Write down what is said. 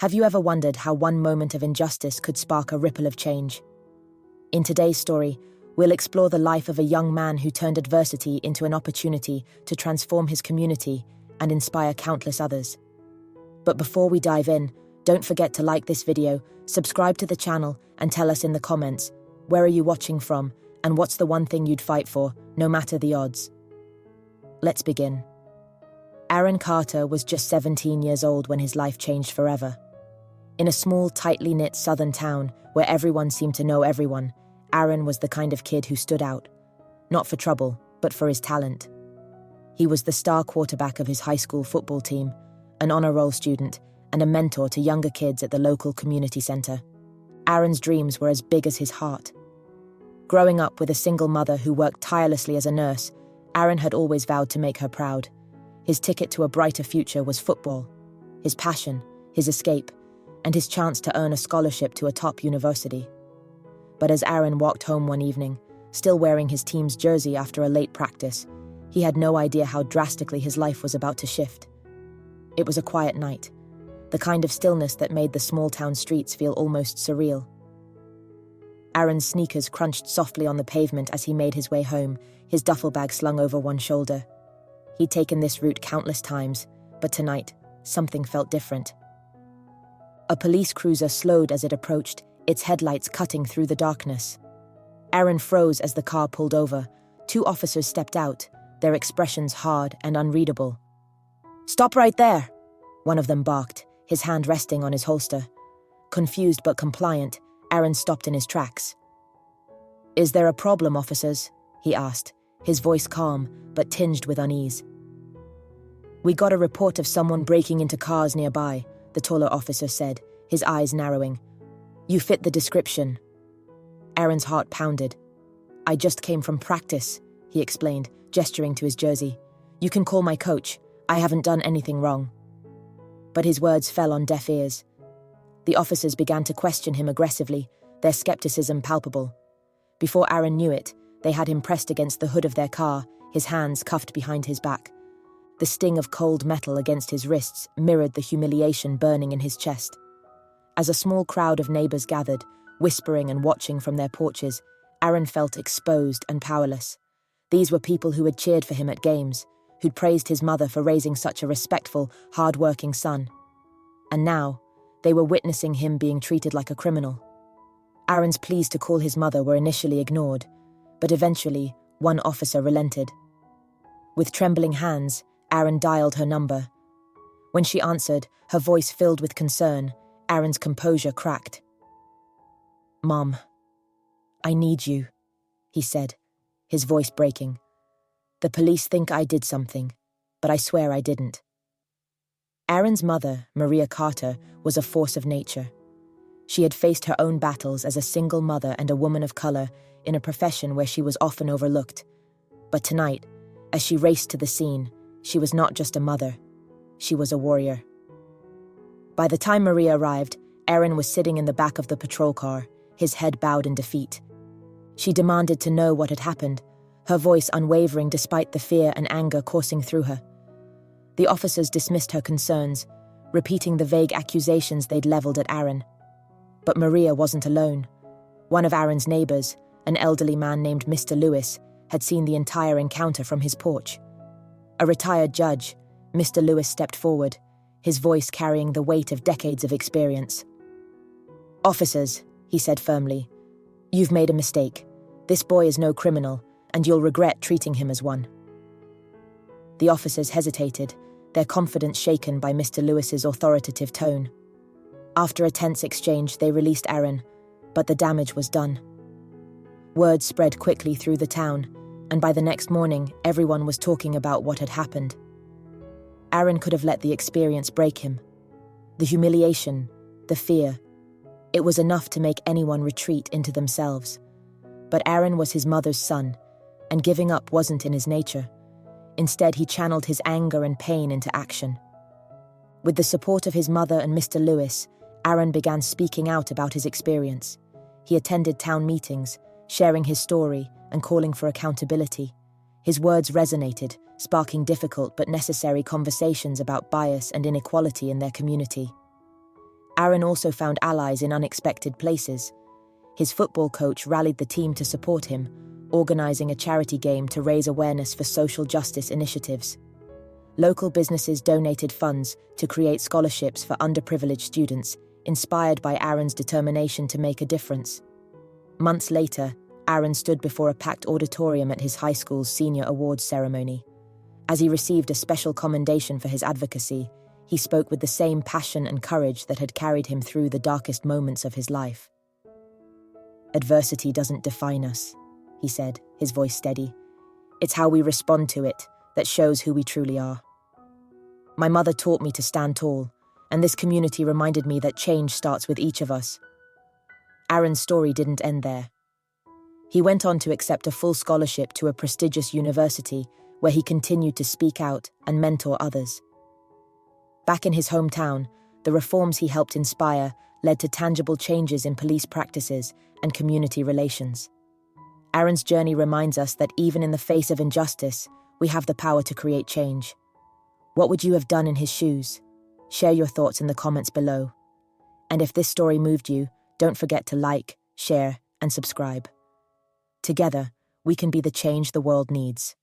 Have you ever wondered how one moment of injustice could spark a ripple of change? In today's story, we'll explore the life of a young man who turned adversity into an opportunity to transform his community and inspire countless others. But before we dive in, don't forget to like this video, subscribe to the channel, and tell us in the comments, where are you watching from, and what's the one thing you'd fight for, no matter the odds? Let's begin. Aaron Carter was just 17 years old when his life changed forever. In a small, tightly knit southern town where everyone seemed to know everyone, Aaron was the kind of kid who stood out, not for trouble, but for his talent. He was the star quarterback of his high school football team, an honor roll student, and a mentor to younger kids at the local community center. Aaron's dreams were as big as his heart. Growing up with a single mother who worked tirelessly as a nurse, Aaron had always vowed to make her proud. His ticket to a brighter future was football, his passion, his escape, and his chance to earn a scholarship to a top university. But as Aaron walked home one evening, still wearing his team's jersey after a late practice, he had no idea how drastically his life was about to shift. It was a quiet night, the kind of stillness that made the small-town streets feel almost surreal. Aaron's sneakers crunched softly on the pavement as he made his way home, his duffel bag slung over one shoulder. He'd taken this route countless times, but tonight, something felt different. A police cruiser slowed as it approached, its headlights cutting through the darkness. Aaron froze as the car pulled over. Two officers stepped out, their expressions hard and unreadable. "Stop right there!" one of them barked, his hand resting on his holster. Confused but compliant, Aaron stopped in his tracks. "Is there a problem, officers?" he asked, his voice calm but tinged with unease. "We got a report of someone breaking into cars nearby," the taller officer said, his eyes narrowing. "You fit the description." Aaron's heart pounded. "I just came from practice," he explained, gesturing to his jersey. "You can call my coach. I haven't done anything wrong." But his words fell on deaf ears. The officers began to question him aggressively, their skepticism palpable. Before Aaron knew it, they had him pressed against the hood of their car, his hands cuffed behind his back. The sting of cold metal against his wrists mirrored the humiliation burning in his chest. As a small crowd of neighbors gathered, whispering and watching from their porches, Aaron felt exposed and powerless. These were people who had cheered for him at games, who'd praised his mother for raising such a respectful, hard-working son. And now, they were witnessing him being treated like a criminal. Aaron's pleas to call his mother were initially ignored, but eventually, one officer relented. With trembling hands, Aaron dialed her number. When she answered, her voice filled with concern, Aaron's composure cracked. "Mom, I need you," he said, his voice breaking. "The police think I did something, but I swear I didn't." Aaron's mother, Maria Carter, was a force of nature. She had faced her own battles as a single mother and a woman of color in a profession where she was often overlooked. But tonight, as she raced to the scene, she was not just a mother, she was a warrior. By the time Maria arrived, Aaron was sitting in the back of the patrol car, his head bowed in defeat. She demanded to know what had happened, her voice unwavering despite the fear and anger coursing through her. The officers dismissed her concerns, repeating the vague accusations they'd leveled at Aaron. But Maria wasn't alone. One of Aaron's neighbors, an elderly man named Mr. Lewis, had seen the entire encounter from his porch. A retired judge, Mr. Lewis stepped forward, his voice carrying the weight of decades of experience. "Officers," he said firmly, "you've made a mistake. This boy is no criminal, and you'll regret treating him as one." The officers hesitated, their confidence shaken by Mr. Lewis's authoritative tone. After a tense exchange, they released Aaron, but the damage was done. Word spread quickly through the town, and by the next morning, everyone was talking about what had happened. Aaron could have let the experience break him. The humiliation, the fear, it was enough to make anyone retreat into themselves. But Aaron was his mother's son, and giving up wasn't in his nature. Instead, he channeled his anger and pain into action. With the support of his mother and Mr. Lewis, Aaron began speaking out about his experience. He attended town meetings, sharing his story and calling for accountability. His words resonated, sparking difficult but necessary conversations about bias and inequality in their community. Aaron also found allies in unexpected places. His football coach rallied the team to support him, organizing a charity game to raise awareness for social justice initiatives. Local businesses donated funds to create scholarships for underprivileged students, inspired by Aaron's determination to make a difference. Months later, Aaron stood before a packed auditorium at his high school's senior awards ceremony. As he received a special commendation for his advocacy, he spoke with the same passion and courage that had carried him through the darkest moments of his life. "Adversity doesn't define us," he said, his voice steady. "It's how we respond to it that shows who we truly are. My mother taught me to stand tall, and this community reminded me that change starts with each of us." Aaron's story didn't end there. He went on to accept a full scholarship to a prestigious university where he continued to speak out and mentor others. Back in his hometown, the reforms he helped inspire led to tangible changes in police practices and community relations. Aaron's journey reminds us that even in the face of injustice, we have the power to create change. What would you have done in his shoes? Share your thoughts in the comments below. And if this story moved you, don't forget to like, share, and subscribe. Together, we can be the change the world needs.